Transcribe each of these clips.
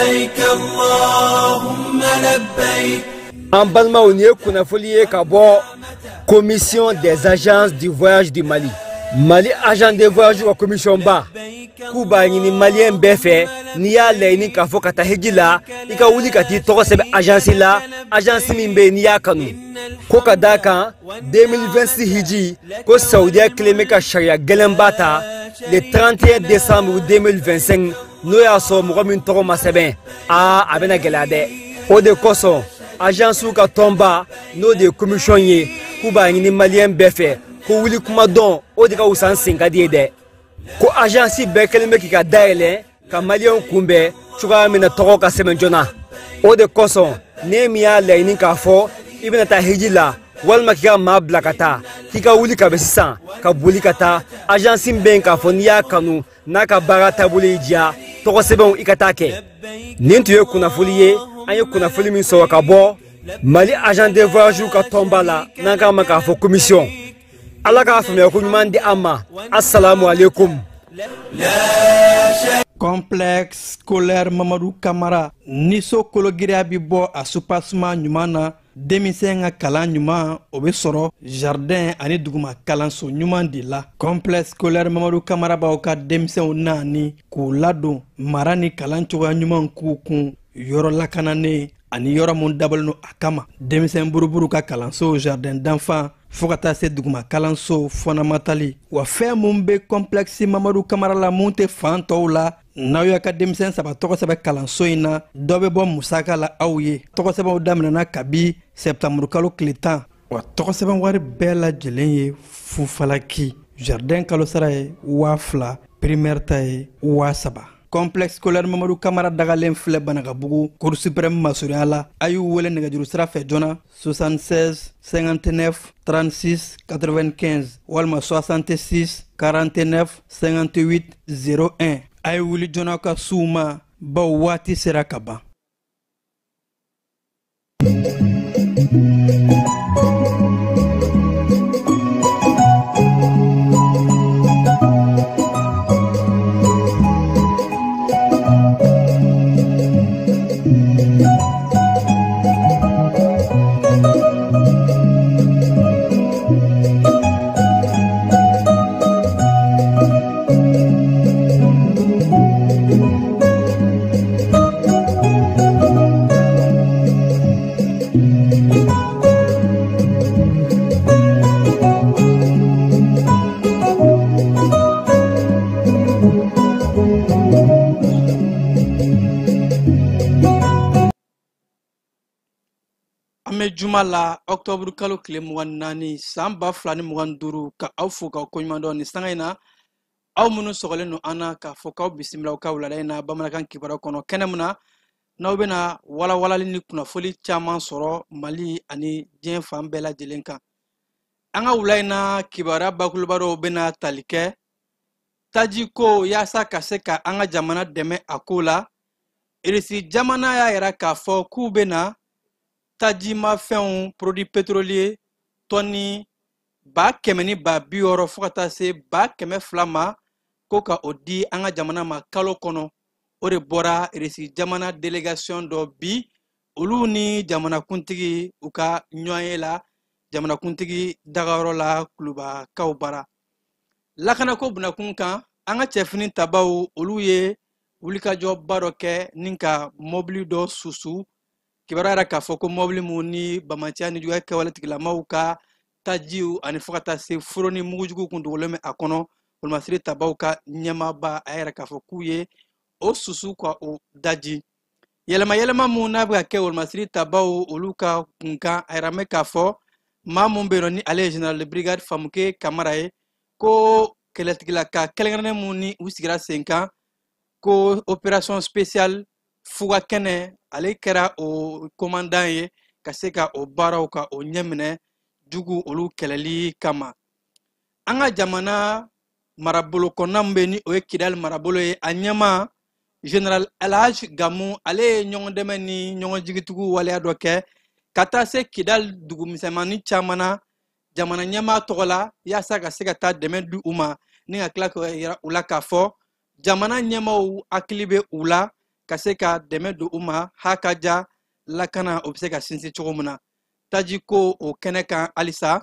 لبيك اللهم لبيك. En Balma, on y est commission des agences du voyage du Mali. Mali agent de voyage ou commission ba. Kuba ni malien befe ni ya leini ka fo kata hejila ika wuli kati toko sebe agence la agence mimbe ni ya kanu ko kadaka 2026 hiji ko Saudiya kleme ka sharia gelembata le 31 décembre 2025 no ya so mo min toko masebe abena gelade o de koso agence ka tomba no de commission ye Kuba ni malien befe ko wuli kuma don o de ka usan singa de ko agence bekelme ki ka daile ka malien kumbe chuga mina toko ka semen jona o de koso nemia leini ka fo ibna ta hijila walma ki ka mabla kata ki ka wuli ka besisan ka buli kata agence ben ka fo niya kanu naka barata buli dia toko seben ikatake nintu ye kuna fuliye anye kuna fuli min so ka bo Mali agent de voyage ka tombala naka maka fo commission Allah ka fami ko nyumandi amma assalamu alaikum. Complexe scolaire Mamadou Camara niso kologira bi bo a soupassement nyumana demisenga kalan nyuma obesoro jardin ani duguma kalanso nyumandi la complexe scolaire Mamadou Camara ba ka demisen nani ko lado marani kalan choga nyuman kun yoro lakanane ani yoro mun dabalno akama demisen buruburu ka kalanso jardin d'enfants Fokata se duguma kalanso fonamatali wa fɛ mun be complexe Mamadou Camara la mun tɛ fan tɔw la n'aw y'a ka denmisɛn saba tɔgɔ sɛbɛn kalanso in na dɔ bɛ bɔ musaka la aw ye tɔgɔ sɛbɛnw daminɛna kabi septembre kalo tile 10 wa tɔgɔ sɛbɛn wari bɛɛ lajɛlen ye fufalaki jardin kalo sara ye 2000 primaire ta ye 3000 complexe scolaire Mamadou Camara dagalen filɛ Banagabugu cour suprême masurunya la a y'u wele nɛgɛjuru sira fɛ joona 76 59 36 95 walima 66 49 58 01 a ye wuli joona ka suw ma baw waati sera ka ban. Juma la octobre kalo kile mugan nani san 2025 ka aw fo ka koɲuman dɔn ni sanga in na aw minnu sɔgɔlen no ana ka fɔ k'aw bisimila ka wulada in na bamanankan kibaru kɔnɔ kɛnɛ mun na n'aw bɛna walawalali ni kunnafoli caman sɔrɔ Mali ani diɲɛ fan bɛɛ lajɛlen kan an ka wula in na kibaruya bakuruba dɔw bɛna tali kɛ taji ko yaasa ka se ka an ka jamana dɛmɛ a ko la irisi jamana y'a yira k'a fɔ k'u bɛna tajima fɛnw produit pétrolier tɔni 100 ni 200 fo ka taa se 200 ma ko ka o di an ka jamana ma kalo kɔnɔ o de bɔra irisi jamana délégation dɔ bi olu ni jamana kuntigi u ka ɲɔgɔnye la jamana kuntigi dagayɔrɔ la kulubakaw bara lakanako bunakun kan an ka cɛfini tabaw olu ye wulikajɔba dɔ kɛ ni ka mobili dɔ susu kibaruya k'a fɔ ko mobili mun ni bamaciya ni juguya kɛwale tigilamaw ka tajiw ani fo ka taa se furo ni mugujugu kun dogolen bɛ a kɔnɔ olumasiri tabaw ka ɲɛmaaba a yɛrɛ k'a fɔ k'u ye o susu ka o daji yɛlɛma mun n'a bɛ ka kɛ olumasiri tabaw olu ka kunkan a yɛrɛ mɛ k'a fɔ maa mun bɛ yen nɔ ni ale ye général de brigade Famuke Kamara ye ko kɛlɛtigila ka kɛlɛkɛrɛnnen mun ni u sigira sen kan ko opération spéciale fuga kɛnɛ ale kɛra o commandant ye ka se ka o baaraw ka o ɲɛminɛ jugu olu kɛlɛli kama an ka jamana marabolo kɔnɔna min bɛ ni o ye Kidali marabolo ye a ɲɛma général Elhaj Gamu ale ye ɲɔgɔn dɛmɛ ni ɲɔgɔn jigitigiw waleya dɔ kɛ ka taa se Kidali dugu misɛnmanin caman na jamana ɲɛmaa tɔgɔ la yaasa ka se ka taa dɛmɛ di u ma ni ka tila ka yira u la k'a fɔ jamana ɲɛmaaw hakili bɛ u la ka se ka dɛmɛ don u ma hakaja lakana o bɛ se ka sinsin cogo min na taji ko o kɛnɛ kan halisa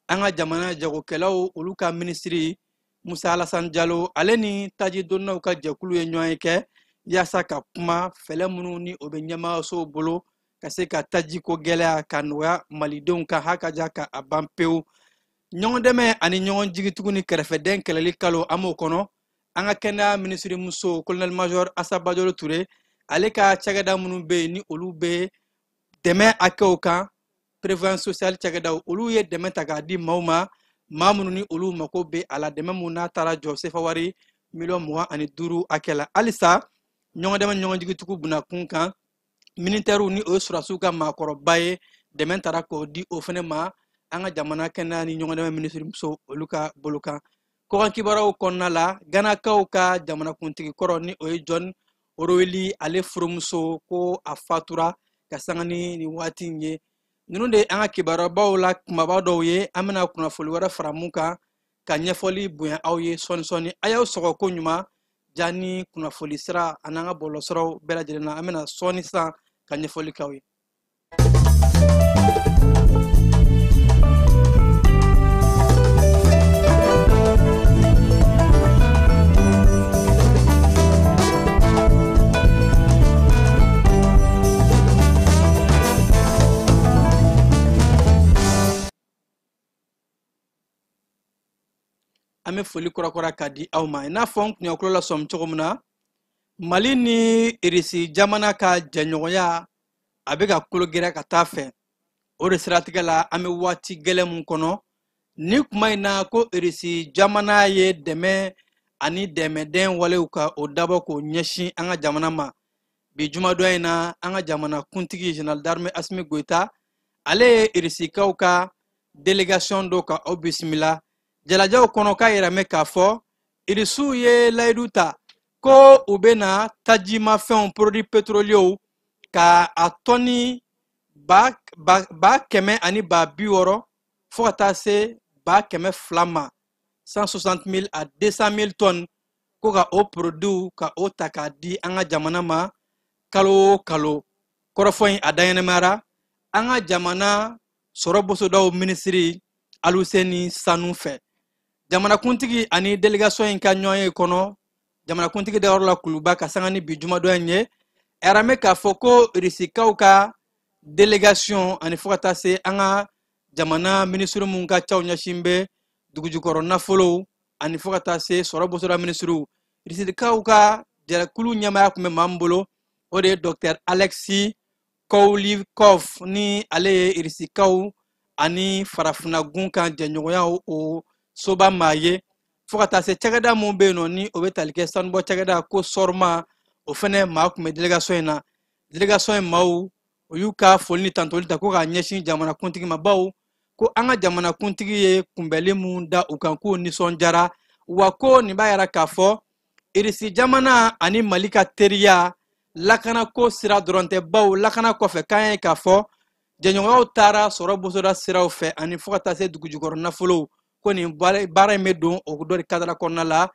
an ka jamana jagokɛlaw olu ka minisiri Musa Alassane Diallo ale ni taji donnaw ka jɛkulu ye ɲɔgɔn ye kɛ yaasa ka kuma fɛlɛ minnu ni o bɛ ɲɛmaayasow bolo ka se ka taji ko gɛlɛya ka nɔgɔya malidenw ka hakaja ka a ban pewu ɲɔgɔn dɛmɛ ani ɲɔgɔn jigitugu ni kɛrɛfɛden kɛlɛli kalo an b'o kɔnɔ an ka kɛnɛya minisiri muso colonel major Assa Badiolo Touré ale ka cakɛda minnu bɛ yen ni olu bɛ dɛmɛ hakɛw kan prévoyance sociale cakɛdaw olu ye dɛmɛ ta k'a di maaw ma maa minnu ni olu mako bɛ a la dɛmɛ mun n'a taara jɔ sefa wari $25,000 hakɛ la halisa ɲɔgɔn dɛmɛ ɲɔgɔn jigitugu bunakun kan militaires ni o ye surasiw ka maakɔrɔba ye dɛmɛ taara k'o di o fana ma an ka jamana kɛnɛya ni ɲɔgɔn dɛmɛ minisiri muso olu ka bolo kan kɔkan kibaruyaw kɔnɔna la ganakaw ka jamanakuntigi kɔrɔ ni o ye John Oroweli ale furumuso ko a fatura ka sanga ni waati in ye ninnu de an ka kibaruyabaw la kumaba dɔw ye an bɛna kunnafoni wɛrɛ fara mun kan ka ɲɛfɔli bonya aw ye sɔɔni a y'aw sɔgɔ ko ɲuman ja ni kunnafoni sira an'an ka bɔlɔsiraw bɛɛ lajɛlen na an bɛna sɔɔni sisan ka ɲɛfɔli k'aw ye. An bɛ foli kɔrɔkɔrɔ ka di aw ma i n'a fɔ n kun y'aw tulo la sɔmi cogo min na Mali ni Irisi jamana ka jɛɲɔgɔnya a bɛ ka kolo gɛrɛ ka taa fɛ o de siratigɛ la an bɛ waati gɛlɛn mun kɔnɔ ni kuma in na ko Irisi jamana ye dɛmɛ ani dɛmɛden walew ka o dabɔ k'o ɲɛsin an ka jamana ma bi jumadon in na an ka jamana kuntigi Général d'armée Assimi Goïta ale ye Irisikaw ka délégation dɔ ka aw bisimila jalajaw kɔnɔ k'a yiramɛ k'a fɔ Irisiw ye layidu ta ko u bɛna tajimafɛnw produits pétroliers ka a tɔni ba 100 ani ba 60 fo ka taa se ba 200 ma 160,000 à 200,000 tonnes ko ka o produits ka o ta k'a di an ka jamana ma kalo o kalo kɔrɔfɔ in a dayɛnɛmayara an ka jamana sɔrɔ bosodaw minisiri Aluseni Sanu fɛ jamanakuntigi ani délégation in ka ɲɔgɔn ye kɔnɔ jamanakuntigi Dayɔrɔ Kuluba ka sanga ni bi jumadon in ye ɛrɛmɛ k'a fɔ ko Irisikaw ka délégation ani fo ka taa se an ka jamana minisiri mun ka caw ɲɛsin bɛ dugujukɔrɔ nafolow ani fo ka taa se sɔrɔ bosoda minisiriw Irisikaw ka jɛkulu ɲɛmaaya tun bɛ maa min bolo o de ye Dr Alexis Kowlikov ni ale ye Irisikaw ani farafinnagun kan jɛɲɔgɔnya o soba maa ye fo ka taa se cakɛda mun bɛ yen nɔ ni o bɛ tali kɛ sanubɔ cakɛda ko sɔrɔma o fɛnɛ maa tun bɛ délégation in na délégation in maaw o y'u ka foli ni tantoli ta ko k'a ɲɛsin jamanakuntigi ma baw ko an ka jamanakuntigi ye kunbɛli mun da u kan k'o nisɔndiyara wa ko nin b'a yira k'a fɔ Irisi jamana ani Mali ka teriya lakanako sira dɔrɔn tɛ baw lakana kɔfɛ k'an ye k'a fɔ jɛɲɔgɔnyaw taara sɔrɔ bosoda siraw fɛ ani fo ka taa se dugujukɔrɔ nafolow ko nin baara in bɛ don o dɔ de kadara kɔnɔna la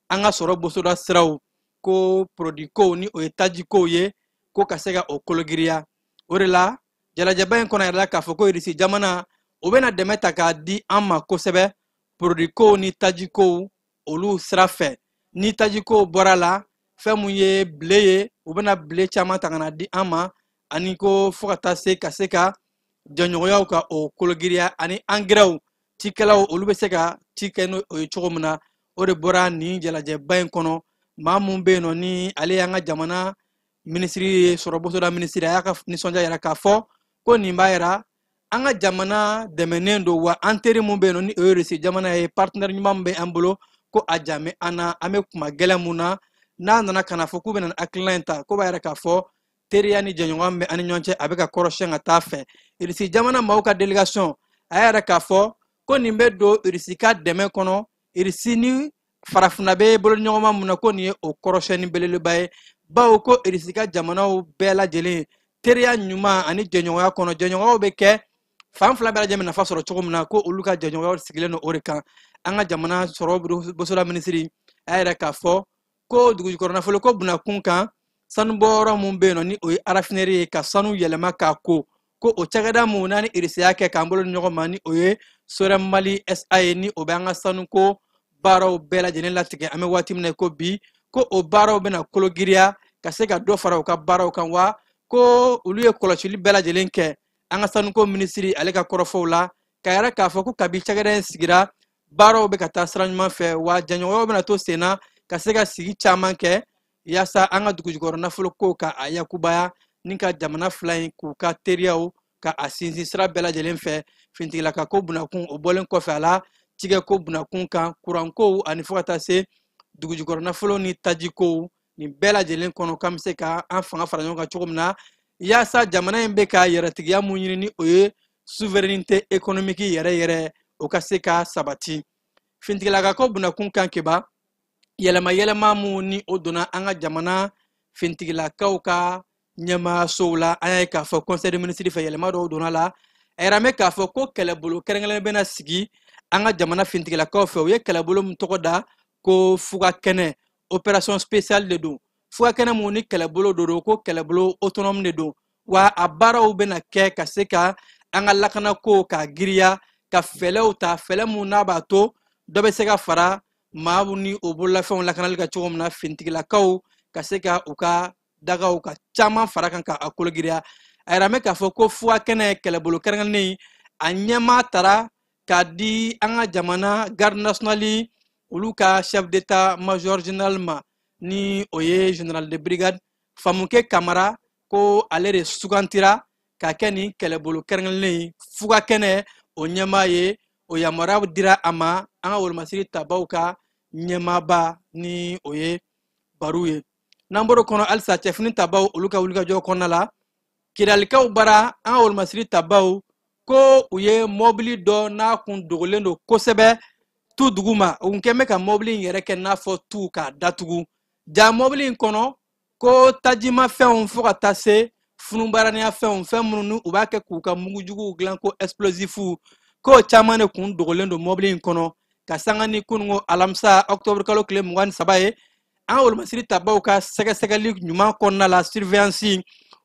an ka sɔrɔ bosoda siraw ko produit kow ni o ye taji kow ye ko ka se ka o kologiriya o de la jalajɛba in kɔnɔ yɛrɛ la k'a fɔ ko Irisi jamana o bɛna dɛmɛ ta k'a di an ma kosɛbɛ produit kow ni taji kow olu sira fɛ ni taji kow bɔra la fɛn mun ye bile ye u bɛna bile caman ta ka na di an ma ani ko fo ka taa se ka jɛɲɔgɔnyaw ka o kologiriya ani angɛrɛw cikɛlaw olu bɛ se ka ci kɛ n'o ye cogo min na o de bɔra nin jalajɛba in kɔnɔ maa mun bɛ yen nɔ ni ale y'an ka jamana minisiri ye sɔrɔ bosoda minisiri a y'a ka nisɔndiya yira k'a fɔ ko nin b'a yira an ka jamana dɛmɛnen don wa an teri mun bɛ yen nɔ ni o ye Irisi jamana ye partenaire ɲuman min bɛ an bolo ko a jami an na an bɛ kuma gɛlɛn mun na n'a nana ka na fɔ k'u bɛ na hakilina in ta ko b'a yira k'a fɔ teriya ni jɛɲɔgɔn bɛ ani ɲɔgɔn cɛ a bɛ ka kɔrɔsiyɛn ka taa fɛ Irisi jamana maaw ka délégation a y'a yira k'a fɔ ko nin bɛ don Irisi ka dɛmɛ kɔnɔ Irisi ni farafinna bɛ bolo ɲɔgɔnma mun na ko nin ye o kɔrɔsiyɛnni belebeleba ye bawo ko Irisi ka jamanaw bɛɛ lajɛlen teriya ɲuman ani jɛɲɔgɔnya kɔnɔ jɛɲɔgɔnyaw bɛ kɛ fan fila bɛɛ lajɛlen nafa sɔrɔ cogo min na ko olu ka jɛɲɔgɔnyaw sigilen don o de kan an ka jamana sɔrɔ bosoda minisiri a y'a yira k'a fɔ ko dugujukɔrɔ nafolo ko bunakun kan sanu bɔyɔrɔ mun bɛ yen nɔ ni o ye arafinɛri ye ka sanu yɛlɛma k'a ko o cakɛda mun n'a ni irisiya kɛ k'an bolo ɲɔgɔn ma ni o ye Sorem Mali SA ye ni o bɛ an ka sanuko baaraw bɛɛ lajɛlen latigɛ an bɛ waati min na ko bi ko o baaraw bɛna kolo giriya ka se ka dɔ fara u ka baaraw kan wa ko olu ye kɔlɔsili bɛɛ lajɛlen kɛ an ka sanuko minisiri ale ka kɔrɔfɔw la ka yɛrɛ k'a fɔ ko kabi cakɛda in sigira baaraw bɛ ka taa sira ɲuman fɛ wa janɲɔgɔnw bɛna to sen na ka se ka sigi caman kɛ yaasa an ka dugujukɔrɔ nafolo ko ka a yakubaya ni ka jamana fila in k'u ka teriyaw ka a sinsin sira bɛɛ lajɛlen fɛ fintigilaka ko bunakun o bɔlen kɔfɛ a la tigɛ ko bunakun kan kurankow ani fo ka taa se dugujukɔrɔ nafolo ni tajikow nin bɛɛ lajɛlen kɔnɔ k'an bɛ se ka an fanga fara ɲɔgɔn kan cogo min na yaasa jamana in bɛ ka yɛrɛtigiya mun ɲini ni o ye souveraineté économique yɛrɛ yɛrɛ o ka se ka sabati fintigilaka ko bunakun kan keba yɛlɛma yɛlɛma mun ni o donna an ka jamana fintigilakaw ka ɲɛmaasow la an y'a ye k'a fɔ conseil des ministres fɛ yɛlɛma dɔw donna la a yɛrɛ mɛ k'a fɔ ko kɛlɛbolo kɛrɛnkɛrɛnnen bɛna sigi an ka jamana fintigilakaw fɛ u ye kɛlɛbolo min tɔgɔ da ko fugakɛnɛ opération spéciale de don fugakɛnɛ mun ni kɛlɛbolo dɔ don ko kɛlɛbolo autonome de don wa a baaraw bɛna kɛ ka se ka an ka lakanako ka giriya ka fɛlɛw ta fɛlɛ mun n'a b'a to dɔ bɛ se ka fara maa ni o bololafɛnw lakanali ka cogo min na fintigilakaw ka se ka u ka dagaw ka caman fara kan ka a kologiriya a yɛrɛ mɛ k'a fɔ ko fugakɛnɛ kɛlɛbolo kɛrɛnkɛrɛnnen a ɲɛmaa tara k'a di an ka jamana garde nationale olu ka chef d'état major général ma ni o ye général de brigade Famukɛ Kamara ko ale de sugantira ka kɛ nin kɛlɛbolo kɛrɛnkɛrɛnnen fugakɛnɛ o ɲɛmaa ye o yamaruya dira a ma an ka wolomasiri tabaw ka ɲɛmaaba ni o ye Baru ye n'an bɔr'o kɔnɔ halisa cɛfini tabaw olu ka wulikajɔ kɔnɔna la kidalikaw bara an ka wolomasiri tabaw ko u ye mɔbili dɔ n'a kun dogolen don kosɛbɛ tu dugu ma u kun kɛn bɛ ka mɔbili in yɛrɛ kɛ n'a fɔ tu k'a datugu ja mɔbili in kɔnɔ ko tajimafɛnw fo ka taa se funubaraniya fɛn minnu ni u b'a kɛ k'u ka mugujuguw dilan ko explosifs ko caman de kun dogolen don mɔbili in kɔnɔ ka sanga ni kununko alamisa octobre kalo tile 23 ye an ka wolomasiri tabaw ka sɛgɛsɛgɛli ɲuman kɔnɔna la surveillance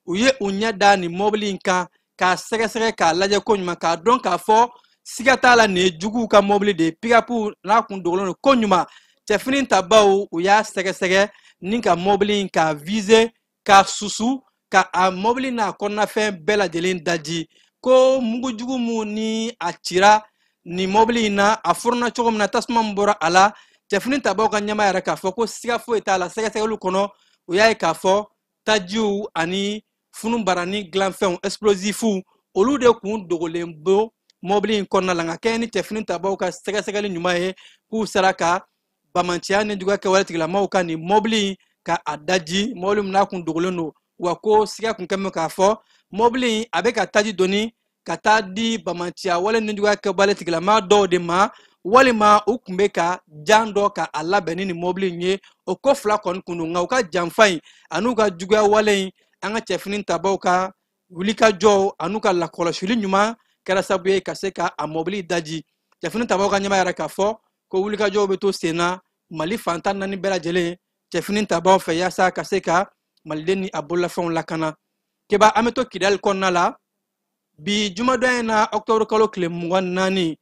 u ye u ɲɛ da nin mɔbili in kan k'a sɛgɛsɛgɛ k'a lajɛ ko ɲuman k'a dɔn k'a fɔ siga t'a la nin ye juguw ka mɔbili de ye pick-up n'a kun dogolen don ko ɲuman cɛfini tabaw u y'a sɛgɛsɛgɛ ni ka mɔbili in k'a viser k'a susu ka a mɔbili n'a kɔnɔnafɛn bɛɛ lajɛlen daji ko mugujugu mun ni a cira nin mɔbili in na a furuna cogo min na tasuma min bɔra a la cɛfini tabaw ka ɲɛma yɛrɛ k'a fɔ ko siga foyi t'a la sɛgɛsɛgɛliw kɔnɔ u y'a ye k'a fɔ tajiw ani funubarani dilanfɛnw explosifs olu de kun dogolen bo mɔbili in kɔnɔna la nka kɛ ni cɛfini tabaw ka sɛgɛsɛgɛli ɲuman ye k'u sera ka bamanciya ni juguya kɛwale tigilamaw ka nin mɔbili in ka a daji mɔbili min n'a kun dogolen don wa ko siga kun kɛn bɛ k'a fɔ mɔbili in a bɛ ka taji doni ka taa di bamanciya wale ni juguya kɛwale tigilama dɔw de ma walima u kun bɛ ka jan dɔ ka a labɛn ni nin mɔbili in ye o ko fila kɔni kun don nka u ka janfa in an'u ka juguya wale in an ka cɛfini tabaw ka wulikajɔw an'u ka lakɔlɔsili ɲuman kɛra sababu ye ka se ka a mɔbili daji cɛfini tabaw ka ɲɛma yɛrɛ k'a fɔ ko wulikajɔw bɛ to sen na Mali fantan naani bɛɛ lajɛlen cɛfini tabaw fɛ yaasa ka se ka maliden ni a bololafɛnw lakana keba an bɛ to Kidali kɔnɔna la bi jumadon in na octobre kalo tile 24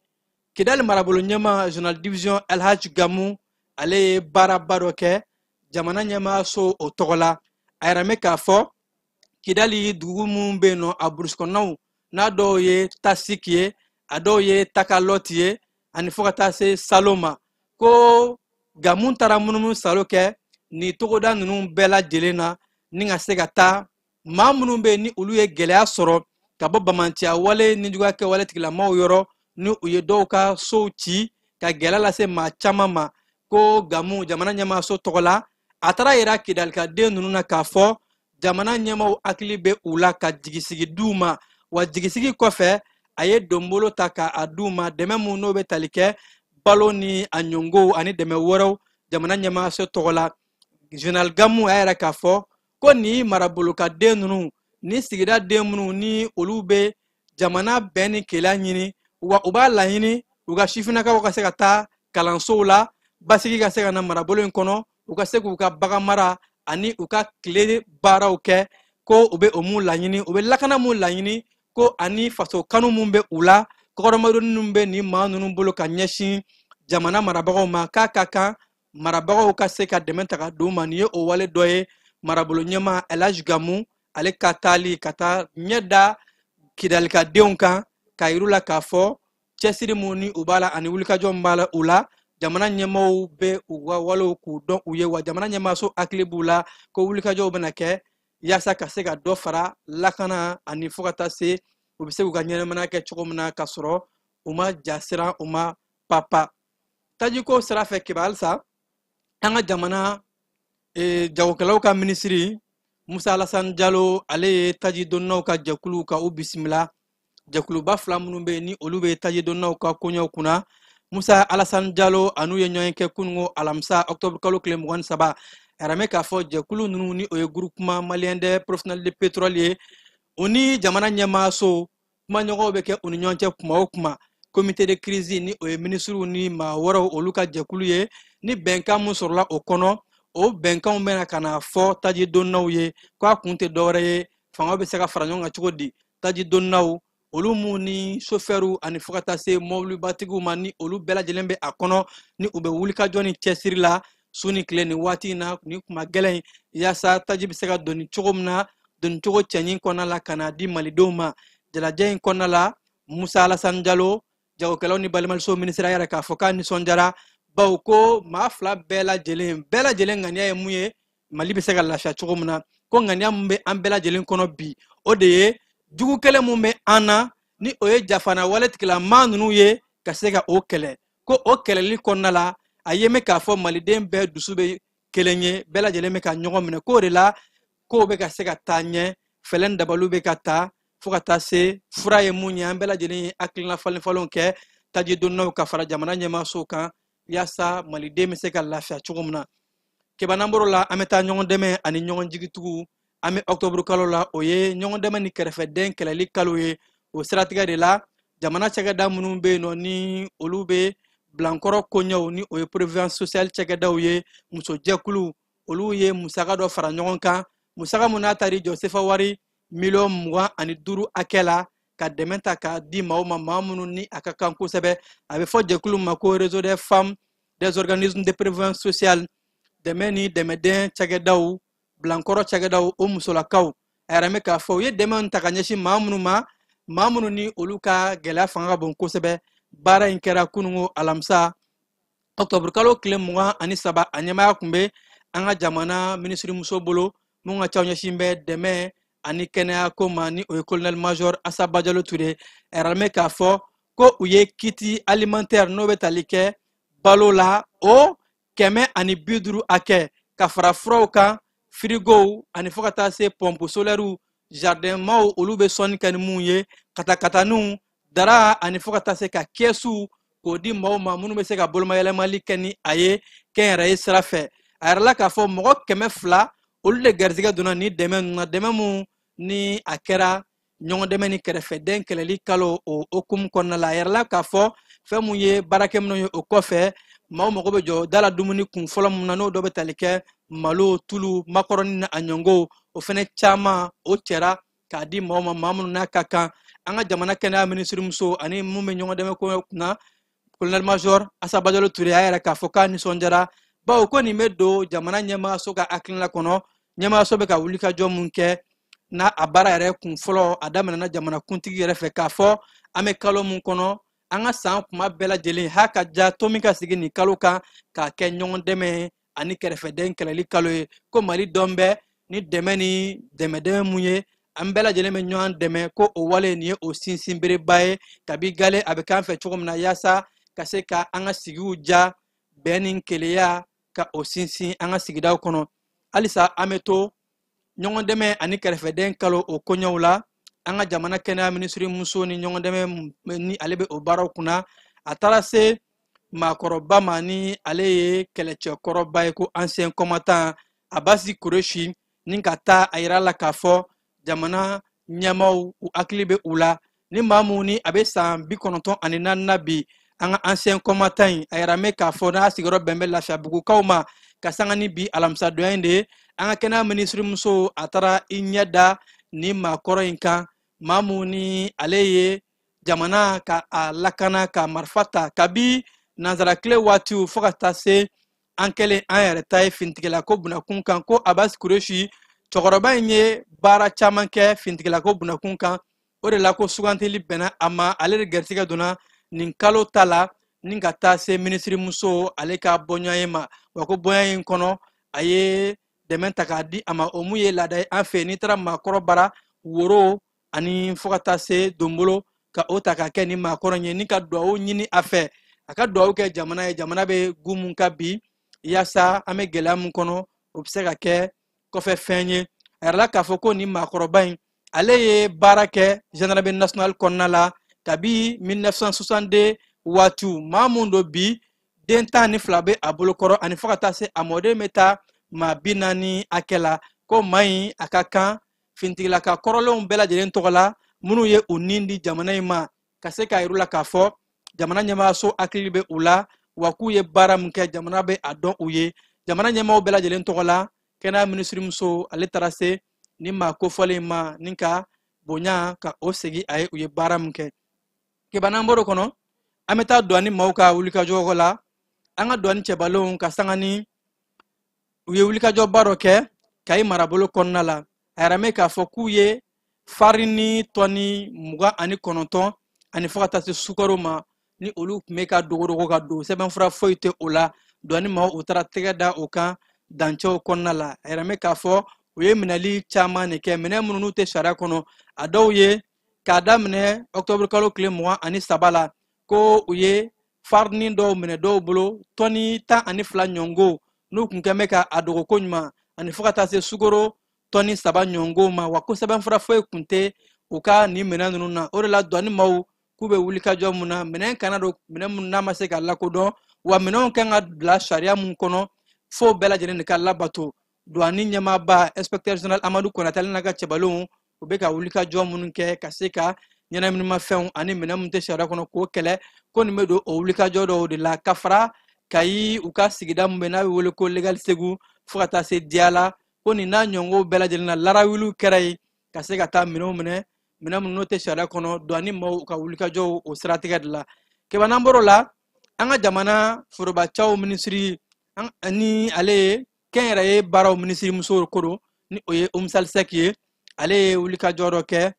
Kidali marabolo ɲɛma journal division Elhaj Gamu ale ye baaraba dɔ kɛ jamana ɲɛmaaso o tɔgɔ la a yɛrɛ mɛ k'a fɔ Kidali dugu mun bɛ yen nɔ a burusi kɔnɔnaw n'a dɔw ye Tasik ye a dɔw ye Takalɔti ye ani fo ka taa se Salo ma ko Gamu taara munumunu salo kɛ ni togoda ninnu bɛɛ lajɛlen na ni ka se ka taa maa minnu bɛ yen ni olu ye gɛlɛya sɔrɔ ka bɔ bamanciya wale ni juguya kɛwale tigilamaw yɔrɔ ni u ye dɔw ka sow ci ka gɛlɛya lase maa caman ma ko Gamu jamana ɲɛmaaso tɔgɔ la a taara yira Kidalikaden ninnu na k'a fɔ jamana ɲɛmaaw hakili bɛ u la ka jigisigi d'u ma wa jigisigi kɔfɛ a ye donbolo ta k'a d'u ma dɛmɛ mun n'o bɛ tali kɛ balo ni a ɲɔngow ani dɛmɛ wɛrɛw jamana ɲɛmaaso tɔgɔ la Général Gamu a yɛrɛ k'a fɔ ko ni marabolokaden ninnu ni sigida den minnu ni olu bɛ jamana bɛn ni keleya ɲini wa u b'a laɲini u ka sifinnakaw ka se ka taa kalansow la basigi ka se ka na marabolo in kɔnɔ u ka se k'u ka bagan mara ani u ka tile baaraw kɛ ko u bɛ o mun laɲini u bɛ lakana mun laɲini ko ani faso kanu mun bɛ u la kɔkɔrɔmadonni ninnu bɛ nin maa ninnu bolo ka ɲɛsin jamana marabagaw ma k'a ka kan marabagaw ka se ka dɛmɛ ta ka d'u ma nin ye o wale dɔ ye marabolo ɲɛmaa Elhaji Gamu ale ka taali ka taa ɲɛ da kidalikadenw kan ka yir'u la k'a fɔ cɛsiri mun ni u b'a la ani wulikajɔ min b'a la u la jamana ɲɛmaaw bɛ u ka walew k'u dɔn u ye wa jamana ɲɛmaaso hakili b'u la ko wulikajɔw bɛna kɛ yaasa ka se ka dɔ fara lakana ani fo ka taa se u bɛ se k'u ka ɲɛnamaya kɛ cogo min na ka sɔrɔ u ma jasiran u ma papa tajiko sira fɛ kɛba halisa an ka jamana jagokɛlaw ka minisiri Musa Alassane Diallo ale ye taji donnaw ka jɛkulu ka u bisimila jɛkuluba fila minnu bɛ ni olu bɛ taji donnaw ka koɲɛw kunna Musa Alassane Diallo anu ye ɲɔgɔn kɛ kunungo alamisa octobre kalo tile 23 aramɛ k'a fɔ jɛkulu ninnu ni o ye groupement malien des professionnels de pétrole ye o ni jamana ɲɛmaaso kumaɲɔgɔnw bɛ kɛ u ni ɲɔgɔn cɛ kuma o kuma comité de crise ni o ye ministres ni maa wɛrɛw olu ka jɛkulu ye ni bɛnkan mun sɔrɔla o kɔnɔ o bɛnkanw bɛna ka na fɔ taji donnaw ye k'a kun tɛ dɔwɛrɛ ye fanga bɛ se ka fara ɲɔgɔn kan cogo di taji donnaw olu mun ni chauffeur ani fo ka taa se mobilibatigiw ma ni olu bɛɛ lajɛlen bɛ a kɔnɔ ni u bɛ wulikajɔ ni cɛsiri la su ni tile ni waati in na ni kuma gɛlɛn yaasa taji bɛ se ka donni cogo min na donni cogo cɛɲi kɔnɔna la ka na di malidenw ma jalajɛ in kɔnɔna la Musa Alassane Diallo jagokɛlaw ni balimaliso minisiri yɛrɛ k'a fɔ k'a nisɔndiyara bawo ko maa fila bɛɛ lajɛlen ŋaniya ye mun ye Mali bɛ se ka lafiya cogo min na ko ŋaniya mun bɛ an bɛɛ lajɛlen kɔnɔ bi o de ye jugu kɛlɛ mun bɛ an na ni o ye jafana wale tigilamaa ninnu ye ka se ka o kɛlɛ ko o kɛlɛli kɔnɔna la a ye mɛn k'a fɔ maliden bɛɛ dusu bɛ kelen ye bɛɛ lajɛlen bɛ ka ɲɔgɔn minɛ k'o de la kow bɛ ka se ka taa ɲɛ fɛlɛn dabaliw bɛ ka taa fo ka taa se fura ye mun ye an bɛɛ lajɛlen ye hakilina falenfalenw kɛ taji donnaw ka fara jamana ɲɛmaasow kan yaasa maliden bɛ se ka lafiya cogo min na kebanamboro la an bɛ taa ɲɔgɔn dɛmɛ ani ɲɔgɔn jigitigiw an bɛ octobre kalo la o ye ɲɔgɔn dɛmɛ ni kɛrɛfɛden kɛlɛli kalo ye o siratigɛ de la jamana cakɛda minnu bɛ yen nɔ ni olu bɛ bilankɔrɔ koɲɛw ni o ye prévoyance sociale cakɛdaw ye musojɛkulu olu ye musaka dɔ fara ɲɔgɔn kan musaka mun n'a taari jɔ sefa wari miliyɔn 25 hakɛ la ka dɛmɛ ta k'a di maaw ma maa minnu ni a ka kan kosɛbɛ a bɛ fɔ jɛkulu ma ko réseau des femmes des organismes de prévoyance sociale dɛmɛ ni dɛmɛden cakɛdaw bilankɔrɔ cakɛdaw o musolakaw a yɛrɛ mɛn k'a fɔ u ye dɛmɛ ta ka ɲɛsin maa minnu ma maa minnu ni olu ka gɛlɛya fanga ka bon kosɛbɛ baara in kɛra kunungo alamisa octobre kalo tile 23 a ɲɛmaya kun bɛ an ka jamana minisiri muso bolo mun ka caw ɲɛsin bɛ dɛmɛ ani kɛnɛya ko ma ni o ye colonel major Asaba Diallo Ture a yɛrɛ mɛn k'a fɔ ko u ye kiti alimentaire n'o bɛ tali kɛ balo la o 150 hakɛ ka fara furaw kan frigow ani fo ka taa se pompe solaire jardin maw olu bɛ sɔnni kɛ ni mun ye katakataninw dara ani fo ka taa se ka kɛsu k'o di maaw ma minnu bɛ se ka bolomayɛlɛmali kɛ ni a ye kɛnyɛrɛye sira fɛ a yɛrɛ la k'a fɔ mɔgɔ 200 olu de garizigɛ donna ni dɛmɛ ninnu na dɛmɛ mun ni a kɛra ɲɔgɔn dɛmɛ ni kɛrɛfɛden kɛlɛli kalo o hukumu kɔnɔna la a yɛrɛ la k'a fɔ fɛn mun ye baarakɛminɛw ye o kɔfɛ maaw mago bɛ jɔ dala dumuni kun fɔlɔ mun na n'o dɔ bɛ tali kɛ malo tulu makɔrɔni ni a ɲɔngo o fɛnɛ caman o cɛra k'a di maaw ma maa minnu n'a ka kan an ka jamana kɛnɛya minisiri muso ani mun bɛ ɲɔgɔn dɛmɛ ko kunna colonel major Asaba Diallo Ture a yɛrɛ k'a fɔ k'a nisɔndiyara bawo ko nin bɛ don jamana ɲɛmaaso ka hakilina kɔnɔ ɲɛmaaso bɛ ka wulikajɔ mun kɛ n'a a baara yɛrɛ kun fɔlɔ a daminɛna jamana kuntigi yɛrɛ fɛ k'a fɔ an bɛ kalo mun kɔnɔ an ka san kuma bɛɛ lajɛlen ha ka ja to min ka sigi nin kalo kan k'a kɛ ɲɔgɔn dɛmɛ ani kɛrɛfɛden kɛlɛli kalo ye ko mali dɔn bɛ ni dɛmɛ ni dɛmɛdɛmɛ mun ye an bɛɛ lajɛlen bɛ ɲɔgɔn dɛmɛ ko o wale nin ye o sinsinbereba ye kabi gale a bɛ k'an fɛ cogo min na yaasa ka se ka an ka sigiw ja bɛn ni keleya ka o sinsin an ka sigidaw kɔnɔ halisa an bɛ to ɲɔgɔn dɛmɛ ani kɛrɛfɛden kalo o koɲɛw la an ka jamana kɛnɛya minisiri muso ni ɲɔgɔn dɛmɛ ni ale bɛ o baaraw kunna a taara se maakɔrɔba ma ni ale ye kɛlɛcɛkɔrɔba ye ko ancien combattant Abasi Kureshi ni ka taa a yira la k'a fɔ jamana ɲɛmaaw u hakili bɛ u la ni maa mun ni a bɛ san 94 na bi an ka ancien combattant in a yira mɛ k'a fɔ n'a sigiyɔrɔ bɛn bɛ Lafiyabugukaw ma ka sanga ni bi alamisa donya in de an ka kɛnɛya minisiri muso a taara I ɲɛ da ni maakɔrɔ in kan maa mun ni ale ye jamana ka a lakana ka marifa ta kabi nanzarakile waatiw fo ka taa se an kɛlen an yɛrɛ ta ye fintigilako bunakun kan ko Abasi Kureshi cɛkɔrɔba in ye baara caman kɛ fintigilako bunakun kan o de la ko sugantili bɛnna a ma ale de gɛrisigɛ donna nin kalo ta la ni ka taa se minisiri muso ale ka bɔɲɔgɔn ma wa ko bɔɲɔgɔn in kɔnɔ a ye dɛmɛ ta k'a di a ma o mun ye laada ye an fɛ n'i taara maakɔrɔ bara woro ani fo ka taa se donbolo ka o ta ka kɛ ni maakɔrɔ ye ni ka duwawu ɲini a fɛ a ka duwawu kɛ jamana ye jamana bɛ gu mun ka bi yaasa an bɛ gɛlɛya mun kɔnɔ o bɛ se ka kɛ kɔfɛ fɛn ye a yɛrɛ la k'a fɔ ko nin maakɔrɔba in ale ye baara kɛ gendarmerie nationale kɔnɔna la kabi 1962 waatiw maa mun don bi den 12 bɛ a bolokɔrɔ ani fo ka taa se a mɔden bɛ taa maa 40 hakɛ la ko maa in a ka kan fintigilaka kɔrɔlenw bɛɛ lajɛlen tɔgɔ la minnu ye u nin di jamana in ma ka se k'a yir'u la k'a fɔ jamana ɲɛmaayaso hakili bɛ u la wa k'u ye baara min kɛ jamana bɛ a dɔn u ye jamana ɲɛmaaw bɛɛ lajɛlen tɔgɔ la kɛnɛya minisiri muso ale taara se ni maa kofɔlen ma ni ka bonya ka o segi a ye u ye baara min kɛ kibanan bɔr'o kɔnɔ an bɛ taa douane maaw ka wulikajɔ la an ka douane cɛbalenw ka sanga ni u ye wulikajɔba dɔ kɛ Kayi marabolo kɔnɔna la a yɛrɛ mɛn k'a fɔ k'u ye farini tɔni 29 ani fo ka taa se sukaro ma ni olu tun bɛ ka dogodogo ka don sɛbɛnfura foyi tɛ o la douane maaw u taara tɛgɛ da o kan dancɛw kɔnɔna la a yɛrɛ mɛn k'a fɔ u ye minɛli caman de kɛ minɛn minnu n'u tɛ sariya kɔnɔ a dɔw ye k'a daminɛ octobre kalo tile 23 la ko u ye farini dɔw minɛ dɔw bolo tɔni 12 ɲɔngo n'u kun kɛn bɛ ka a dogo ko ɲuman ani fo ka taa se sukaro tɔni 3 ɲɔngo ma wa ko sɛbɛnfura foyi kun tɛ u ka nin minɛn ninnu na o de la douane maaw k'u bɛ wulikajɔ mun na minɛn kana don minɛn mun n'a ma se ka lakodɔn wa minɛnw kan ka bila sariya mun kɔnɔ fo bɛɛ lajɛlen de ka labato douane ɲɛmaaba inspecteur général Amadu Konate ale n'a ka cɛbalenw u bɛ ka wulikajɔ minnu kɛ ka se ka ɲɛnaminimafɛnw ani minɛn mun tɛ sariya kɔnɔ k'o kɛlɛ ko nin bɛ don o wulikajɔ dɔw de la ka fara Kayi u ka sigida mun bɛ n'a bɛ wele ko Legal Segu fo ka taa se Diyala ko nin n'a ɲɔgɔnw bɛɛ lajɛlen na larawiliw kɛra yen ka se ka taa minɛnw minɛ minɛn minnu n'o tɛ sariya kɔnɔ douane maaw ka wulikajɔw o siratigɛ de la kibanan bɔr'o la an ka jamana forobacɛw minisiri ni ale ye kɛnyɛrɛye baaraw minisiri muso ko don ni o ye Umusali Sɛki ye ale ye wulikajɔ dɔ kɛ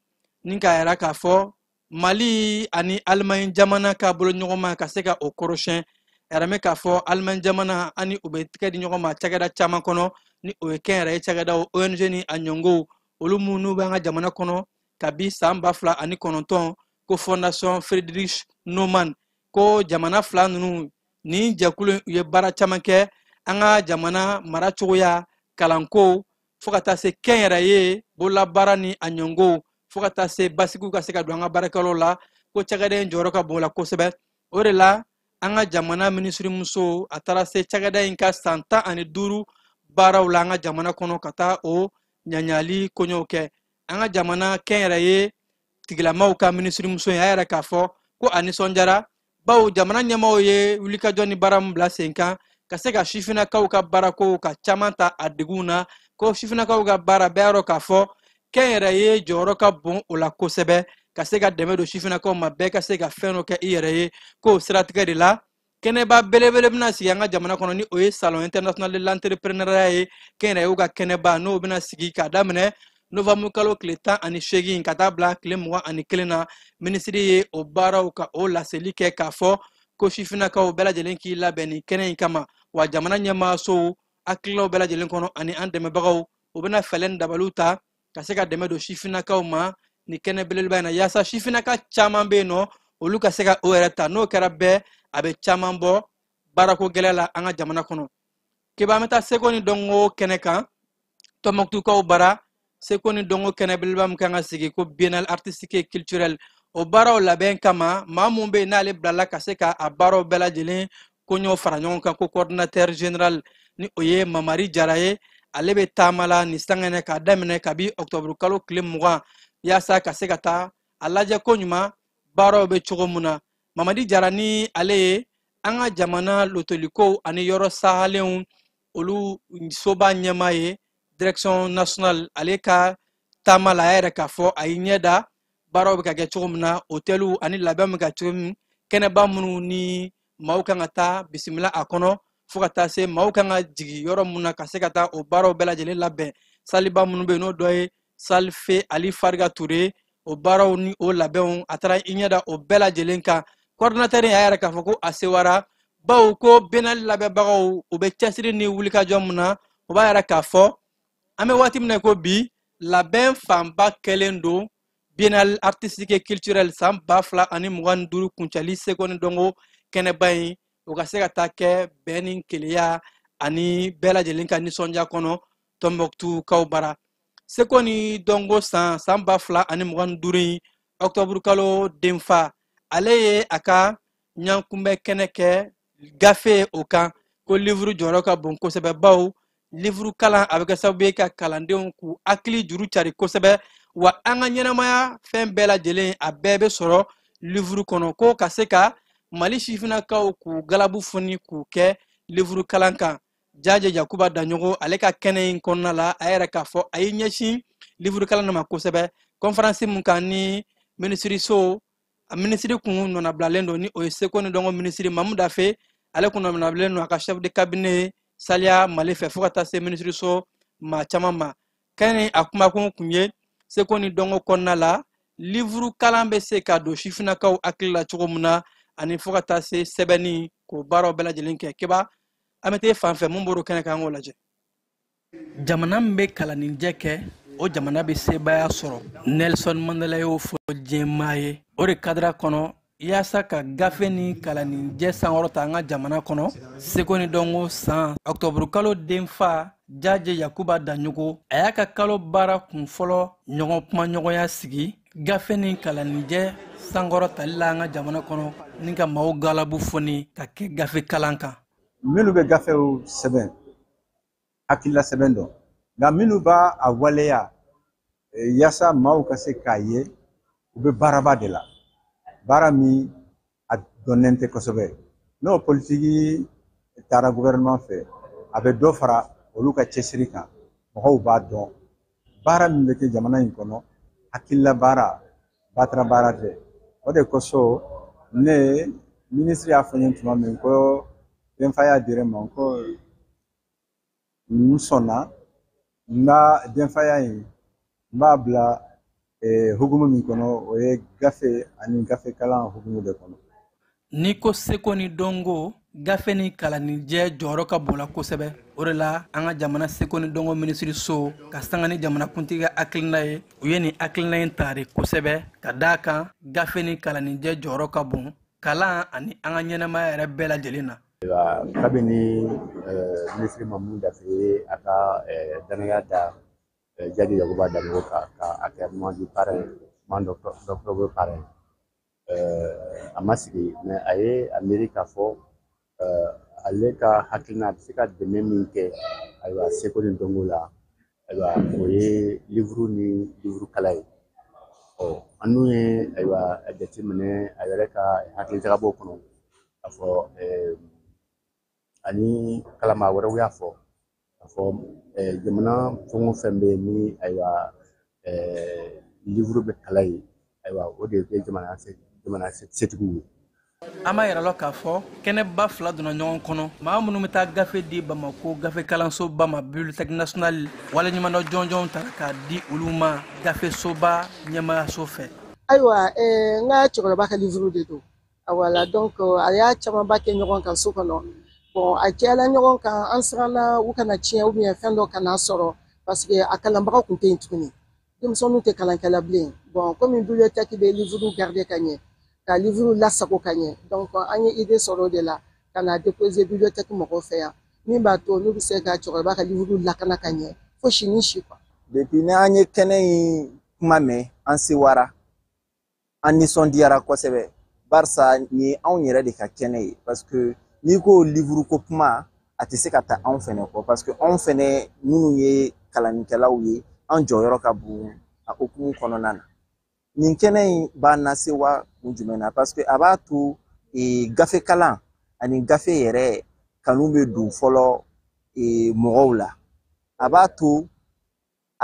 ni k'a yira k'a fɔ Mali ani Alimaɲi jamana ka bolo ɲɔgɔn ma ka se ka o kɔrɔsiyɛn a yɛrɛ mɛn k'a fɔ Alimaɲi jamana ani u bɛ tɛgɛ di ɲɔgɔn ma cakɛda caman kɔnɔ ni o ye kɛnyɛrɛye cakɛdaw ONG ni a ɲɔngow olu minnu bɛ an ka jamana kɔnɔ kabi san 2009 ko fondation Friedrich Naumann ko jamana fila ninnu ni jɛkulu u ye baara caman kɛ an ka jamana maracogoya kalanko fo ka taa se kɛnyɛrɛye bololabaara ni a ɲɔngow fo ka taa se basigiw ka se ka don an ka baarakɛlaw la ko cakɛda in jɔyɔrɔ ka bon o la kosɛbɛ o de la an ka jamana minisiri muso a taara se cakɛda in ka san 15 baaraw la an ka jamana kɔnɔ ka taa o ɲaɲali koɲɛw kɛ an ka jamana kɛnyɛrɛye tigilamaw ka minisiri muso in a yɛrɛ k'a fɔ ko a nisɔndiyara bawo jamana ɲɛmaaw ye wulikajɔ ni baara min bila sen kan ka se ka sifinnakaw ka baarako ka caman ta a degun na ko sifinnakaw ka baara bɛɛ yɔrɔ k'a fɔ kɛnyɛrɛye jɔyɔrɔ ka bon o la kosɛbɛ ka se ka dɛmɛ don sifinnakaw ma bɛɛ ka se ka fɛn dɔ kɛ i yɛrɛ ye k'o siratigɛ de la kɛnɛba belebele bɛna sigi an ka jamana kɔnɔ ni o ye salon international de l'entrepreneuriat ye kɛnyɛrɛyew ka kɛnɛba n'o bɛna sigi k'a daminɛ novembre kalo tile 18 ka taa bila tile 21 na minisiri ye o baaraw ka o laseli kɛ k'a fɔ ko sifinnakaw bɛɛ lajɛlen k'i labɛn nin kɛnɛ in kama wa jamana ɲɛmaayasow hakililaw bɛɛ lajɛlen kɔnɔ ani an dɛmɛbagaw o bɛna fɛlɛ ni dabaliw ta ka se ka dɛmɛ don sifinnakaw ma ni kɛnɛ belebeleba in na yaasa sifinnaka caman bɛ yen nɔ olu ka se ka o yɛrɛ ta n'o kɛra bɛɛ a bɛ caman bɔ baarako gɛlɛya la an ka jamana kɔnɔ keba an bɛ taa seko ni dɔnko kɛnɛ kan tɔnbɔkutukaw bara seko ni dɔnko kɛnɛ belebeleba min kan ka sigi ko biennale artistique et culturel o baaraw labɛn kama maa mun bɛ yen n'ale bilala ka se ka a baaraw bɛɛ lajɛlen koɲɛw fara ɲɔgɔn kan ko coordinateur général ni o ye Mamari Jara ye ale bɛ taama la nin sangɛnɛ k'a daminɛ kabi octobre kalo tile 20 yaasa ka se ka taa a lajɛ ko ɲuman baaraw bɛ cogo mun na Mamadi Jara ni ale ye an ka jamana lotolikow ani yɔrɔ sahalenw olu soba ɲɛmaa ye direction nationale ale ka taama la a yɛrɛ k'a fɔ a y'i ɲɛ da baaraw bɛ ka kɛ cogo min na hôteliw ani labɛn bɛ ka cogo min kɛnɛba minnu ni maaw kan ka taa bisimila a kɔnɔ fo ka taa se maaw kan ka jigi yɔrɔ mun na ka se ka taa o baaraw bɛɛ lajɛlen labɛn saliba minnu bɛ yen n'o dɔ ye salife ali fariga ture o baaraw ni o labɛnw a taara i ɲɛ da o bɛɛ lajɛlen kan coordinateur y'a yɛrɛ k'a fɔ ko a sewara bawo ko benali labɛnbagaw u bɛ cɛsiri ni wulikajɔ mun na o b'a yɛrɛ k'a fɔ an bɛ waati min na ko bi labɛn fanba kɛlen don biennale artistique et culturelle san 2025 kuncɛli seko ni dɔnko kɛnɛba in o ka se ka taa kɛ bɛn ni keleya ani bɛɛ lajɛlen ka nisɔndiya kɔnɔ Tombouctou kaw bara seko ni dɔnko san 2025 in octobre kalo denfa ale ye a ka ɲankunbɛ kɛnɛ kɛ gafe o kan ko livre jɔyɔrɔ ka bon kosɛbɛ baw livre kalan a bɛ kɛ sababu ye ka kalandenw k'u hakili juru cari kosɛbɛ wa an ka ɲɛnamaya fɛn bɛɛ lajɛlen a bɛɛ bɛ sɔrɔ livre kɔnɔ ko ka se ka mali sifinnakaw k'u galabu foni k'u kɛ livre kalan kan jaje yakuba daɲogo ale ka kɛnɛ in kɔnɔna la a yɛrɛ k'a fɔ a y'i ɲɛsin livre kalan ma kosɛbɛ conférence mun kan ni ministre so ministre kun nɔnabilalen don ni o ye seko ni dɔnko ministre mamu dafe ale kun nɔnabilalen don a ka chef de cabinet saliya mali fɛ fo ka taa se ministre so ma caman ma kɛnɛ a kumakun kun ye seko ni dɔnko kɔnɔna la livre kalan bɛ se ka don sifinnakaw hakili la cogo min na ani fo ka taa se sɛbɛnni k'o baaraw bɛɛ lajɛlen kɛ keba an bɛ taa fan fɛ mun bɔr'o kɛnɛ kan an k'o lajɛ jamana min bɛ kalanninjɛ kɛ o jamana bɛ sebaya sɔrɔ Nelson Mandela y'o fɔ diɲɛmaa ye o de kadira kɔnɔ yaasa ka gafe ni kalanninjɛ sankɔrɔta an ka jamana kɔnɔ seko ni dɔnko san octobre kalo denfa jaje yakuba daɲogo a y'a ka kalo baara kun fɔlɔ ɲɔgɔn kuma ɲɔgɔnya sigi gafe ni kalanninjɛ sankɔrɔtali la an ka jamana kɔnɔ ni ka maaw galabu foni ka kɛ gafe kalan kan minnu bɛ gafew sɛbɛn hakilila sɛbɛn dɔn nka minnu b'a a waleya yaasa maaw ka se k'a ye u bɛ baaraba de la baara min a dɔnnen tɛ kosɛbɛ n'o politiki taara gouvernement fɛ a bɛ dɔ fara olu ka cɛsiri kan mɔgɔw b'a dɔn baara min bɛ kɛ jamana in kɔnɔ hakilila baara batara baara tɛ o de kosɔn ne ministre y'a fɔ n ye tuma min ko denfa y'a dirɛ ma ko n sɔnna n ka denfaya in n b'a bila hukumu min kɔnɔ o ye gafe ani gafe kalan hukumu de kɔnɔ ni ko seko ni dɔnko gafe ni kalanninjɛ jɔyɔrɔ ka bon la kosɛbɛ o de la an ka jamana seko ni dɔnko minisiri so ka sanga ni jamanakuntigi ka hakilina ye u ye nin hakilina in ta de kosɛbɛ ka d'a kan gafe ni kalanninjɛ jɔyɔrɔ ka bon kalan ani an ka ɲɛnamaya yɛrɛ bɛɛ lajɛlen na kabini minisiri mamu dafe a ka danaya da jadi yakuba daɲogo ka a kɛ mandi parrain man d'octobre parrain a ma sigi mais a ye a miiri k'a fɔ ale ka hakilina a bɛ se ka dɛmɛ min kɛ ayiwa seko ni dɔnko la ayiwa o ye livre ni livre kalan ye an dun ye ayiwa a jateminɛ a yɛrɛ ka hakilitagabo kɔnɔ k'a fɔ ani kalama wɛrɛw y'a fɔ k'a fɔ jamana fɛn o fɛn bɛ yen ni ayiwa livre bɛ kalan ye ayiwa o de ye jamana setigiw ye. an b'a yira la k'a fɔ kɛnɛba fila donna ɲɔgɔn kɔnɔ maa minnu bɛ taa gafe di bamako gafe kalansoba ma bibliothèque nationale waleɲumandɔ jɔnjɔnw ta k'a di olu ma gafe soba ɲɛmayaso fɛ. ayiwa n ka cɛkɔrɔba ka livre de don wala donc a y'a camanba kɛ ɲɔgɔn kan so kɔnɔ bon a cɛla ɲɔgɔn kan an siranna u kana tiɲɛ ou bien fɛn dɔ kana sɔrɔ parce que a kalanbaga tun tɛ yen tuguni denmisɛnninw tɛ kalankɛla bilen bon comme bibliothèque bɛ livre garder ka ɲɛ ka livre lasago ka ɲɛ donc an ye idée sɔrɔ o de la ka na déposer bibliothèque mɔgɔw fɛ yan min b'a to n'u bɛ se ka cɛkɔrɔba ka livre lakana ka ɲɛ fo si ni si quoi. Depuis n'an ye kɛnɛ in kuma mɛn an sewara an nisɔndiyara kosɛbɛ barisa nin ye anw yɛrɛ de ka kɛnɛ ye parce que n'i ko livre ko kuma a tɛ se ka taa anw fɛnɛ kɔ parce que anw fɛnɛ minnu ye kalannikɛlaw ye an jɔyɔrɔ ka bon a hokumu kɔnɔna na nin kɛnɛ in b'a nasewa kun jumɛn na parce que a b'a to gafe kalan ani gafe yɛrɛ kanu bɛ don fɔlɔ mɔgɔw la a b'a to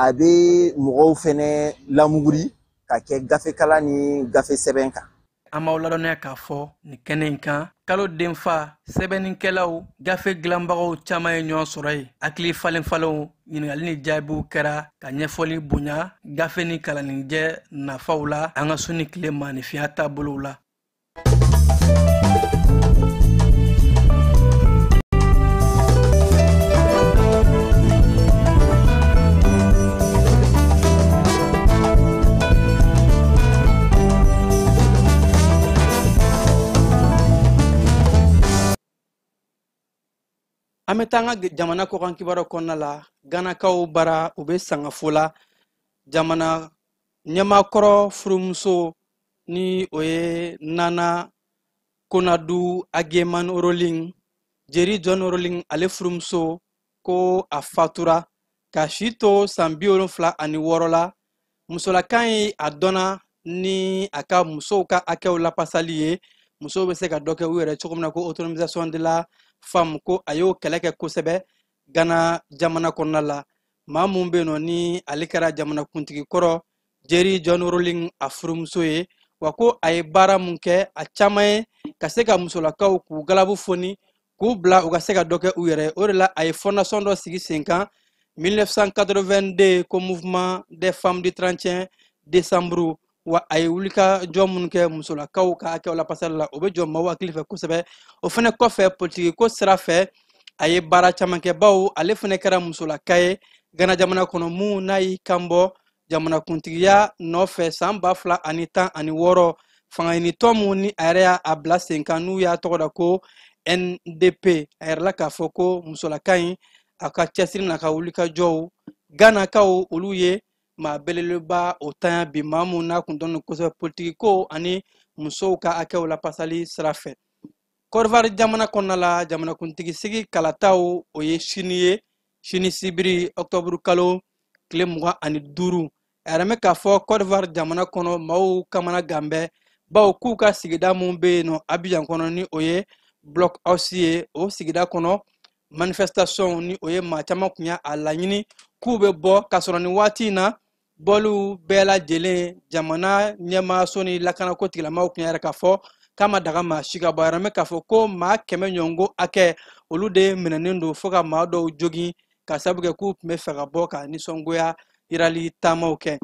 a bɛ mɔgɔw fɛnɛ lamuguri ka kɛ gafekala ni gafe sɛbɛn kan. An b'aw ladɔnniya k'a fɔ nin kɛnɛ in kan kalo denfa sɛbɛnnikɛlaw gafe dilanbagaw caman ye ɲɔgɔn sɔrɔ yen hakili falenfalenw ɲininkali ni jaabiw kɛra ka ɲɛfɔli bonya gafe ni kalanijɛ nafaw la an ka su ni tile maanifinya taabolow la. An bɛ taa an ka jamana kɔkan kibaru kɔnɔna la Ganakaw bara u bɛ sangafo la jamana ɲɛmakɔrɔ furumuso ni o ye Nana Konadu Ageman Roling Jerry John Roling ale furumuso ko a fatura ka si to san 76 la musolakan ye a dɔnna ni a ka musow ka hakɛw lapasali ye musow bɛ se ka dɔ kɛ u yɛrɛ cogo min na ko autonomisation de la femme ko a y'o kɛlɛ kɛ kosɛbɛ Gana jamana kɔnɔna la maa mun bɛ yen nɔ ni ale kɛra jamana kuntigi kɔrɔ Jerry John Roling a furumuso ye wa ko a ye baara mun kɛ a caman ye ka se ka musolakaw k'u galabu foni k'u bila u ka se ka dɔ kɛ u yɛrɛ o de la a ye fondation dɔ sigi sen kan 1982 ko mouvement des femmes du 31 décembre wa a ye wulika jɔ minnu kɛ musolakaw ka hakɛw lapasali la o bɛ jɔ maaw hakili fɛ kosɛbɛ o fana kɔfɛ politiki ko sira fɛ a ye baara caman kɛ bawo ale fana kɛra musolaka ye Gana jamana kɔnɔ mun n'a y'i kanbɔ jamanakuntigiya nɔfɛ san 2016 fangaɲinitɔ mun ni a yɛrɛ y'a bila sen kan n'u y'a tɔgɔ da ko NDP a yɛrɛ la k'a fɔ ko musolaka in a ka cɛsiri n'a ka wulikajɔw Ganakaw olu ye maa belebeleba o tanya bi maa mun n'a kun dɔnnen kosɛbɛ politiki ko ani musow ka hakɛw lapasali sira fɛ Côte d'Ivoire jamana kɔnɔna la jamanakuntigi sigi kalataw o ye sini ye sini sibiri octobre kalo tile 25 a yɛrɛ mɛ k'a fɔ Côte d'Ivoire jamana kɔnɔ maaw kamana ganbɛ bawo k'u ka sigida mun bɛ yen nɔ Abidjan kɔnɔ ni o ye bloc house ye o sigida kɔnɔ manifestation ni o ye maa caman kun y'a laɲini k'u bɛ bɔ k'a sɔrɔ ni waati in na bɔlu bɛɛ lajɛlen jamana ɲɛmaaso ni lakanako tigilamaaw kun yɛrɛ k'a fɔ k'a ma daga maa si ka bɔ a yɛrɛ mɛ k'a fɔ ko maa 100 ɲɔgɔnko hakɛ olu de minɛnen don fo ka maa dɔw jogin ka sabu kɛ k'u tun bɛ fɛ ka bɔ ka nisɔngoya yirali taamaw kɛ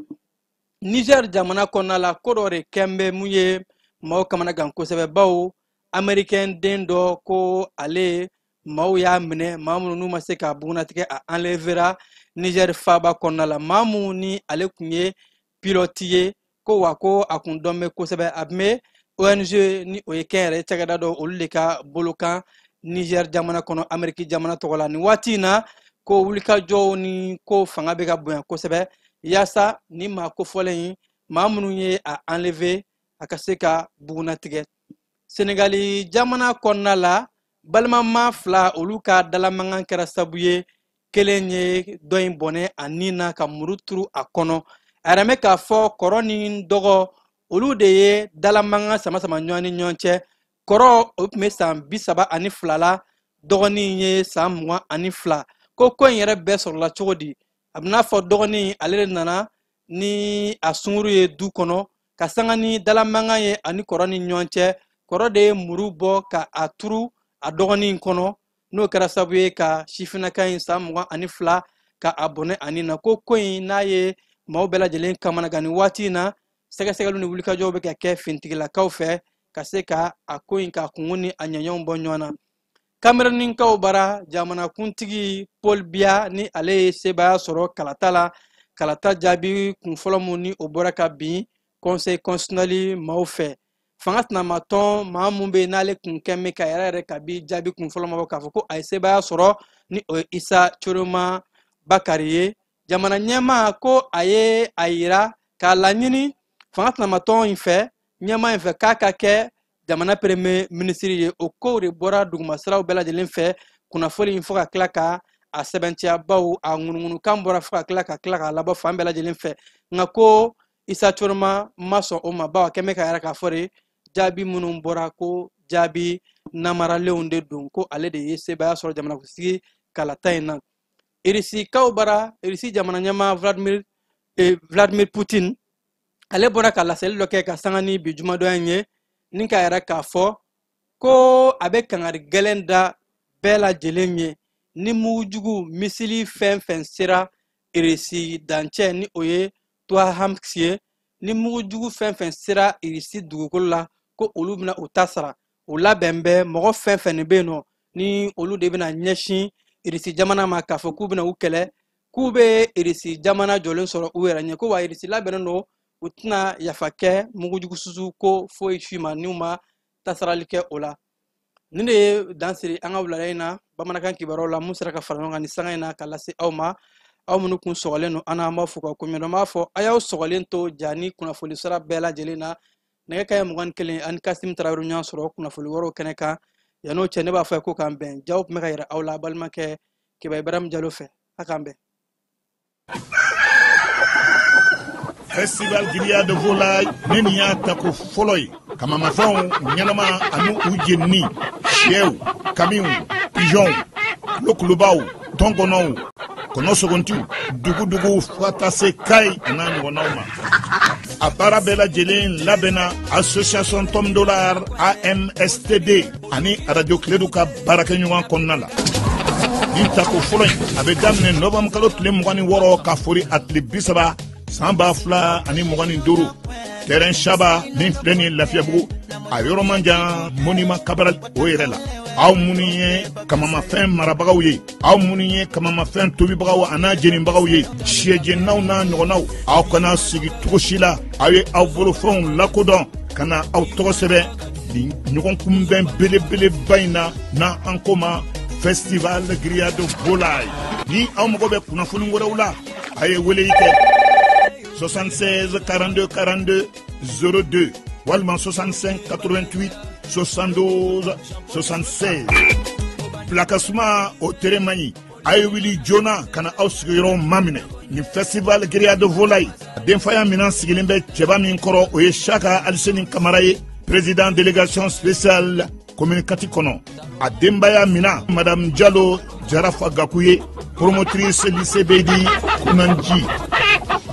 Niger jamana kɔnɔna la ko dɔ de kɛn bɛ mun ye maaw kamana gan kosɛbɛ bawo américain den dɔ ko ale maaw y'a minɛ maa minnu n'u ma se k'a bugunatigɛ a enlevera Niger faaba kɔnɔna la maa mun ni ale kun ye pilote ye ko wa ko a kun dɔn bɛ kosɛbɛ a tun bɛ ONG ni o ye kɛnyɛrɛye cakɛda dɔ olu de ka bolo kan Niger jamana kɔnɔ Amérique jamana tɔgɔ la ni waati in na ko wulikajɔw ni ko fanga bɛ ka bonya kosɛbɛ yaasa ni maa kofɔlen in maa minnu ye a enlever a ka se ka bugunatigɛ Senegali jamana kɔnɔna la balimama fila olu ka dalamankan kɛra sabu ye kelen ye dɔ in bɔnɛ a nin na ka muru turu a kɔnɔ a yɛrɛ mɛ k'a fɔ kɔrɔ ni dɔgɔ olu de ye dalamankan sama ɲɔgɔn ni ɲɔgɔn cɛ kɔrɔ o tun bɛ san 32 la dɔgɔnin ye san 22 ko in yɛrɛ bɛɛ sɔrɔla cogo di a bɛ n'a fɔ dɔgɔnin ale de nana ni a sunkuru ye du kɔnɔ ka sanga ni dalamankan ye ani kɔrɔ ni ɲɔgɔn cɛ kɔrɔ de ye muru bɔ ka a turu a dɔgɔnin kɔnɔ n'o kɛra sabu ye ka sifinaka in san 22 ka a bɔnɛ ani na ko in n'a ye maaw bɛɛ lajɛlen kamana gan ni waati in na sɛgɛsɛgɛliw ni wulikajɔw bɛ ka kɛ fintigilakaw fɛ ka se ka a ko in ka kungo ni a ɲɛɲɛw bɔ ɲɔgɔn na Camerounikaw bara jamanakuntigi Paul Biya ni ale ye sebaya sɔrɔ kalata la kalata jaabi kunfɔlɔ mun ni o bɔra ka bin conseil constitutionnel maaw fɛ fanga tɛnamatɔn maa mun bɛ n'ale kun kɛn bɛ ka yɛrɛ ka bi jaabi kunfɔlɔ ma bɔ k'a fɔ ko a ye sebaya sɔrɔ ni o ye Isa Coroma Bakari ye jamana ɲɛmaa ko a ye a yira k'a laɲini fanga tɛnamatɔn in fɛ ɲɛmaa in fɛ k'a ka kɛ jamana premier ministre ye o kow de bɔra dugumasiraw bɛɛ lajɛlen fɛ kunnafoni in fɔ ka tila ka a sɛbɛntiya baw a ŋunuŋunukan bɔra fo ka tila k'a labɔ fan bɛɛ lajɛlen fɛ nka ko Isa Coroma ma sɔn o ma bawo a kɛn bɛ ka yɛrɛ k'a fɔ de jaabi minnu bɔra ko jaabi namaralenw de don ko ale de ye sebaya sɔrɔ jamanakuntigi kalata in na irisi kaubara irisi jamana nyama Vladimir Putin ale bɔra ka laseli dɔ kɛ ka sanga ni bi juma dɔ ye ni ka yɛrɛ k'a fɔ ko a bɛ kangari gɛlɛn da bɛɛ lajɛlen ye ni mugujugu misili fɛn fɛn sera irisi dancɛ ni o ye Toahams ye ni mugujugu fɛn fɛn sera irisi dugukolo la ko olu bɛna u ta sara u labɛn bɛ mɔgɔ fɛn fɛn bɛ yen nɔ ni olu de bɛna ɲɛsin irisi jamana ma k'a fɔ k'u bɛna u kɛlɛ k'u bɛ irisi jamana jɔlen sɔrɔ u yɛrɛ ɲɛ ko wa irisi labɛnnen don u tɛna yafa kɛ mugujugu susu ko foyi si ma n'u ma tasarali kɛ o la nin de ye dansiri an ka wulada in na bamanankan kibaruyaw la mun sera ka fara ɲɔgɔn kan ni sanga in na ka lase aw ma aw minnu kun sɔgɔlen don an b'a fɔ ka komɛdɔn b'a fɔ a y'aw sɔgɔlen to ja ni kunnafoni sira bɛɛ lajɛlen na nɛgɛ kaɲɛ 21 ani Kasim Tarawele ɲɔgɔn sɔrɔ kunnafoni wɛrɛw kɛnɛ kan yan'o cɛ ne b'a fɔ ko k'an bɛn jaw tun bɛ ka yira aw la balimakɛ Kiba Ibrahim Jalo fɛ a k'an bɛn. Festival Grillade de Volaille ni y'a ta ko fɔlɔ ye kamamafɛnw ɲɛnama ani u jenini sɛw kamiw pigeons kulokulobaw tɔnkɔnɔw kɔnɔsogontiw dugudugu fo ka taa se kayi a n'a ɲɔgɔnnaw ma a baara bɛɛ lajɛlen labɛnna association Tom Dollar AMSTD ani radio Kiledu ka baarakɛɲɔgɔn kɔnɔna la nin ta ko fɔlɔ in a bɛ daminɛ novembre kalo tile 26 ka fori a tile 30 san 2025 terrain Shaba min filɛ nin Lafiyabugu a yɔrɔ man jan monument Cabral o yɛrɛ la aw minnu ye kamamafɛn marabagaw ye aw minnu ye kamamafɛn tobibagaw a n'a jenibagaw ye siyɛjennaw n'a ɲɔgɔnnaw aw kana sigi cogo si la aw ye aw bolofɛnw lakodɔn ka na aw tɔgɔ sɛbɛn nin ɲɔgɔn kunbɛn belebeleba in na n'an ko ma Festival Grillade de Volaille ni aw mago bɛ kunnafoni wɛrɛw la a ye weleli kɛ 76 42 42 02 walima 65 88 72 76 Plakasuma o tere man ɲi a ye wuli joona ka na aw sigiyɔrɔ maminɛ ni Festival Grillade de Volaille denfaya minan sigilen bɛ cɛba min kɔrɔ o ye Saka Aliseni Kamara ye président délégation spéciale communicatif kɔnɔ a denbaya mina Madame Diallo Jarafa Gakou ye promotrice lycée Beydi Kunanji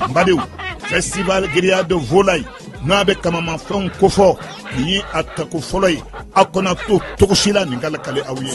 Mbadew Festival Grillade de Volaille n'a bɛ kamamafɛnw kofɔ nin ye a tako fɔlɔ ye aw kana to cogo si la nin ka lakale aw ye